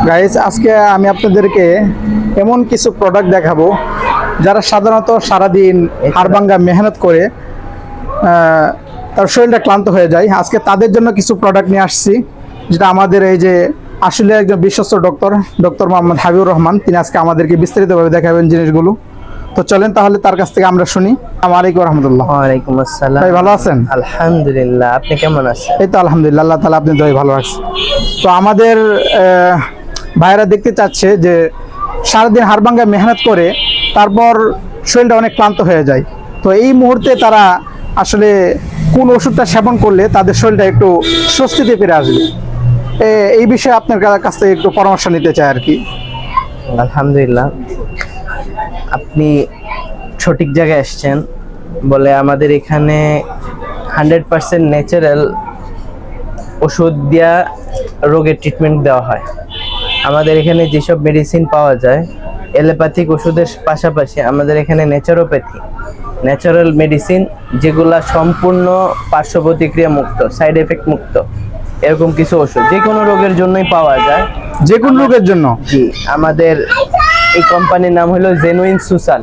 Guys আজকে আমি আপনাদেরকে এমন কিছু প্রোডাক্ট দেখাবো যারা সাধারণত সারাদিন হাড়ভাঙ্গা মেহনত করে তার শরীরটা ক্লান্ত হয়ে যায়। আজকে তাদের জন্য কিছু প্রোডাক্ট নিয়ে আসছি, যেটা আমাদের এই যে আসলে একজন বিশ্বস্ত ডক্টর মোহাম্মদ হাবিবুর রহমান, তিনি আজকে আমাদেরকে বিস্তারিতভাবে দেখাবেন জিনিসগুলো। তো চলেন তাহলে তার কাছ থেকে আমরা শুনি। আসসালামু আলাইকুম রাহমাতুল্লাহ। ওয়ালাইকুম আসসালাম। ভাই ভালো আছেন? আলহামদুলিল্লাহ, আপনি কেমন আছেন? এই তো আলহামদুলিল্লাহ, আল্লাহ তাআলা আপনি দোয়ায় ভালো রাখছেন। তো আমাদের ভাইরা দেখতে চাচ্ছে যে সারাদিন হাড়ভাঙ্গা মেহনত করে তারপর শরীরটা অনেক ক্লান্ত হয়ে যায়। তো এই মুহূর্তে তারা আসলে কোন ওষুধটা সেবন করলে তাদের শরীরটা একটু স্বস্তিতে ফিরে আসবে, এই বিষয়ে আপনার কাছ থেকে একটু পরামর্শ নিতে চাই আর কি। আলহামদুলিল্লাহ, আপনি সঠিক জায়গায় এসেছেন। বলে আমাদের এখানে 100% ন্যাচারাল ওষুধ দিয়া রোগের ট্রিটমেন্ট দেওয়া হয়। আমাদের এখানে যেসব মেডিসিন পাওয়া যায় এলোপ্যাথিক ওষুধের পাশাপাশি আমাদের এখানে ন্যাচারাল মেডিসিন, যেগুলা সম্পূর্ণ পার্শ্ব প্রতিক্রিয়া মুক্ত, সাইড এফেক্ট মুক্ত, এরকম কিছু ওষুধ যে কোনো রোগের জন্যই পাওয়া যায়। যে কোন রোগের জন্য? জি, আমাদের এই কোম্পানির নাম হলো জেনুইন সুসান।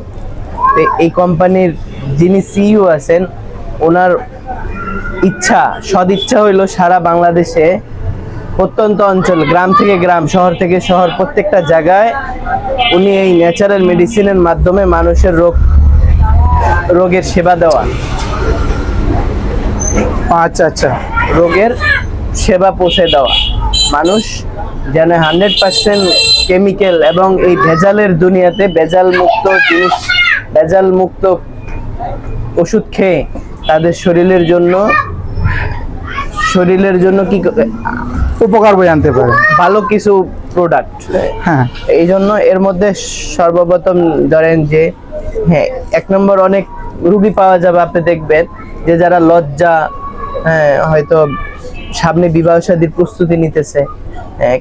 এই কোম্পানির যিনি সিইও আছেন, ওনার সদিচ্ছা হইলো সারা বাংলাদেশে প্রত্যন্ত অঞ্চল, গ্রাম থেকে গ্রাম, শহর থেকে শহর, প্রত্যেকটা জায়গায় উনি এই ন্যাচারাল মেডিসিনের মাধ্যমে মানুষের রোগের সেবা দেওয়া। আচ্ছা আচ্ছা, রোগের সেবা পৌঁছে দেওয়া। মানুষ যেন 100% কেমিক্যাল এবং এই ভেজালের দুনিয়াতে ভেজাল মুক্ত ওষুধ খেয়ে তাদের শরীরের জন্য কি উপকার বয়ে আনতে পারে ভালো কিছু প্রোডাক্ট। হ্যাঁ, এই জন্য এর মধ্যে সর্বপ্রথম ধরেন যে এক নম্বর অনেক রুগী পাওয়া যাবে, আপনি দেখবেন যে যারা লজ্জা, হয়তো সামনে বিবাহ শাদীর প্রস্তুতি নিতেছে,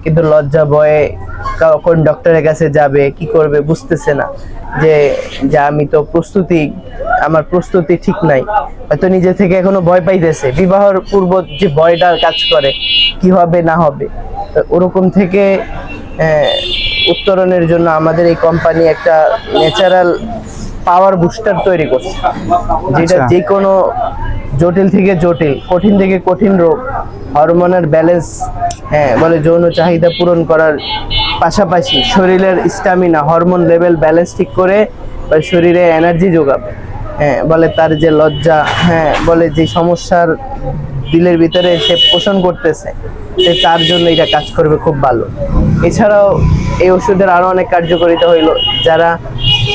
কিন্তু লজ্জা ভয়ে কোন ডক্টরের কাছে যাবে, কি করবে বুঝতেছে না, যে আমি তো আমার প্রস্তুতি ঠিক নাই, হয়তো নিজে থেকে এখনো ভয় পাইতেছে, বিবাহের পূর্ব যে ভয়টা কাজ করে কি হবে না হবে, ওরকম থেকে উত্তরণের জন্য আমাদের এই কোম্পানি একটা ন্যাচারাল পাওয়ার বুস্টার তৈরি করছে, যেটা যে কোনো জটিল থেকে জটিল, কঠিন থেকে কঠিন রোগ, হরমোনের ব্যালেন্স, বলে যৌন চাহিদা পূরণ করার পাশাপাশি শরীরের স্ট্যামিনা, হরমোন লেভেল ব্যালেন্স ঠিক করে শরীরে এনার্জি যোগাবে। বলে তার যে লজ্জা, বলে যে সমস্যার দিলের ভিতরে সে পোষণ করতেছে, তার জন্য এটা কাজ করবে খুব ভালো। এছাড়াও এই ওষুধের আরো অনেক কার্যকারিতা হইল, যারা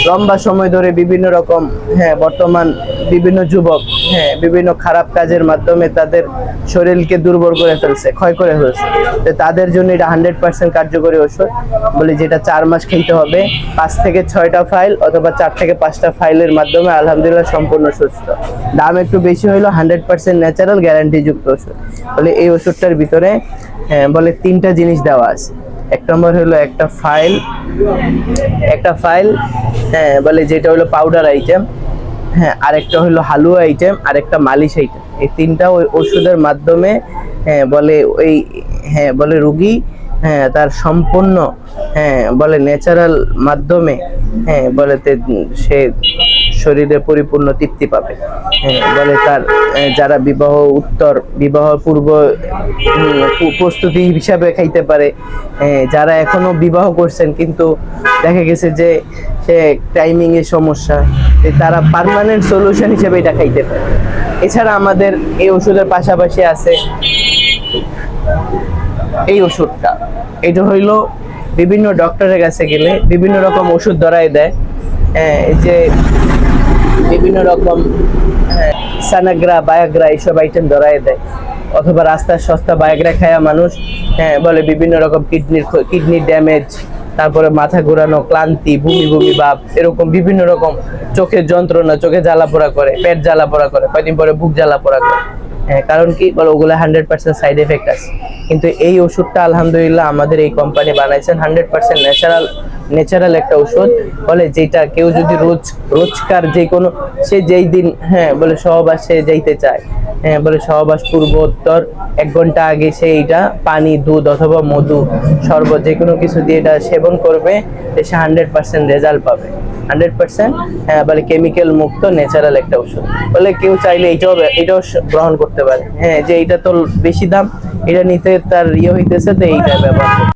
লম্বা সময় ধরে বিভিন্ন রকম বর্তমান বিভিন্ন যুবক বিভিন্ন খারাপ কাজের মাধ্যমে তাদের শরীরকে দুর্বল করে ফেলছে, ক্ষয় করে ফেলছে, তো তাদের জন্য এটা 100% কার্যকরী ওষুধ। বলি যেটা 4 মাস খেতে হবে, 5 থেকে 6টা ফাইল অথবা 4 থেকে 5টা ফাইলের মাধ্যমে আলহামদুলিল্লাহ সম্পূর্ণ সুস্থ। দাম একটু বেশি হইলো, 100% ন্যাচারাল গ্যারান্টি যুক্ত ওষুধ। বলে এই ওষুধটার ভিতরে বলে 3টা জিনিস দেওয়া আছে। এক নম্বর হলো একটা ফাইল, বলে যেটা হলো পাউডার আইটেম, আরেকটা হলো হালুয়া আইটেম, আরেকটা মালিশ আইটেম। এই 3টা ওই ওষুধের মাধ্যমে বলে বলে রোগী তার সম্পূর্ণ বলে ন্যাচারাল মাধ্যমে বলে সে শরীরে পরিপূর্ণ তৃপ্তি পাবে। বলে তার যারা বিবাহ পূর্ব প্রস্তুতি হিসাবে খাইতে পারে, যারা এখনো বিবাহ করছেন কিন্তু দেখা গেছে যে সে টাইমিং এর সমস্যা, তারা পার্মানেন্ট সলিউশন হিসেবে এটা খাইতে পারে। এছাড়া আমাদের এই ওষুধের পাশাপাশি আছে এই ওষুধটা। এটা হইলো বিভিন্ন ডক্টরের কাছে গেলে বিভিন্ন রকম ওষুধ ধরায় দেয়, এই যে বিভিন্ন রকম সানাগ্রা, বায়াগ্রা এইসব আইটেম ধরায় দেয়, অথবা রাস্তার সস্তা বায়াগ্রা খায়া মানুষ বলে বিভিন্ন রকম কিডনি ড্যামেজ, তারপরে মাথা ঘোরানো, ক্লান্তি, বমি ভাব, এরকম বিভিন্ন রকম চোখের যন্ত্রণা, চোখে জ্বালাপোড়া করে, পেট জ্বালাপোড়া করে, কয়েকদিন পরে বুক জ্বালাপোড়া করে, হ্যাঁ, কারণ কি বলে ওগুলো 100% সাইড এফেক্ট আছে, কিন্তু এই ওষুধটা আলহামদুলিল্লাহ আমাদের এই কোম্পানি বানাইছেন 100% ন্যাচারাল একটা ওষুধ বলে, যেটা কেউ যদি রোজকার যে কোনো সে যেই দিন হ্যাঁ বলে সহবাসে যাইতে চায়, হ্যাঁ বলে সহবাস পূর্বোত্তর 1 ঘন্টা আগে সে এইটা পানি, দুধ অথবা মধু, শরবত যে কোনো কিছু দিয়ে এটা সেবন করবে, সে 100% রেজাল্ট পাবে। 100% হ্যাঁ বলে কেমিক্যাল মুক্ত ন্যাচারাল একটা ওষুধ বলে, কেউ চাইলে এটাও গ্রহণ করতে পারে। হ্যাঁ, যে এটা তো বেশি দাম, এটা নিতে তার হইতেছে, তো এইটা ব্যবহার করতে।